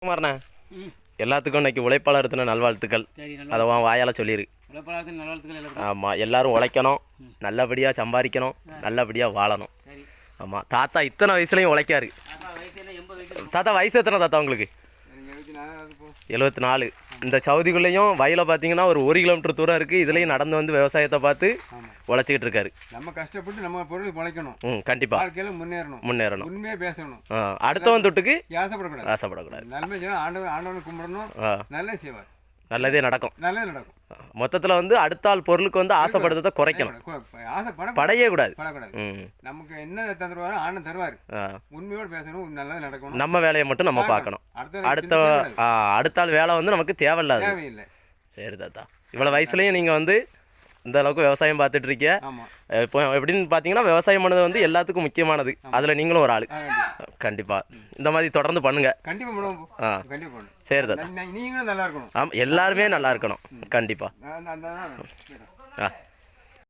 குமார்ண்ணா எல்லாத்துக்கும் இன்னைக்கு உழைப்பாளர் தின நல்வாழ்த்துக்கள். அதை வாயால் சொல்லிடு. ஆமாம், எல்லாரும் உழைக்கணும், நல்லபடியாக சம்பாதிக்கணும், நல்லபடியாக வாழணும். ஆமாம், தாத்தா இத்தனை வயசுலையும் உழைக்காரு. தாத்தா வயசு எத்தனை தாத்தா உங்களுக்கு? 74. இந்த சவுதிக்குள்ளேயும் வயலை பார்த்தீங்கன்னா ஒரு கிலோமீட்டர் தூரம் இருக்குது. இதுலேயும் நடந்து வந்து விவசாயத்தை பார்த்து உழைச்சிக்கிட்டு இருக்காரு. நம்ம கஷ்டப்பட்டு நம்ம பொருள் உழைக்கணும். கண்டிப்பாக வாழ்க்கையில் முன்னேறணும். உண்மையாக பேசணும். அடுத்தவன் தொட்டுக்கு ஆசைப்படக்கூடாது. நன்மை செய்யணும். ஆண்டவனை கும்பிடணும். நல்ல செய்வார். நல்லதே நடக்கும். மொத்தத்தில் வந்து அடுத்த ஆள் பொருளுக்கு வந்து ஆசைப்படுறதை குறைக்கணும். படையே கூடாது. நமக்கு என்ன தருவாரோ ஆண்டவன் தருவார். உண்மையோடு பேசணும். நல்லது நடக்கணும். நம்ம வேலையை மட்டும் நம்ம பார்க்கணும். அடுத்த ஆள் வேலை வந்து நமக்கு தேவையில்லாது. சரி தாத்தா, இவ்வளோ வயசுலையும் நீங்கள் வந்து இந்த அளவுக்கு விவசாயம் பார்த்துட்டு இருக்கீங்க. இப்போ எப்படின்னு பார்த்தீங்கன்னா விவசாயம் பண்ணது வந்து எல்லாத்துக்கும் முக்கியமானது. அதில் நீங்களும் ஒரு ஆள். கண்டிப்பாக இந்த மாதிரி தொடர்ந்து பண்ணுங்க. சரி தாத்தா, நீங்களும் நல்லா இருக்கணும். ஆமாம், எல்லாருமே நல்லா இருக்கணும். கண்டிப்பாக.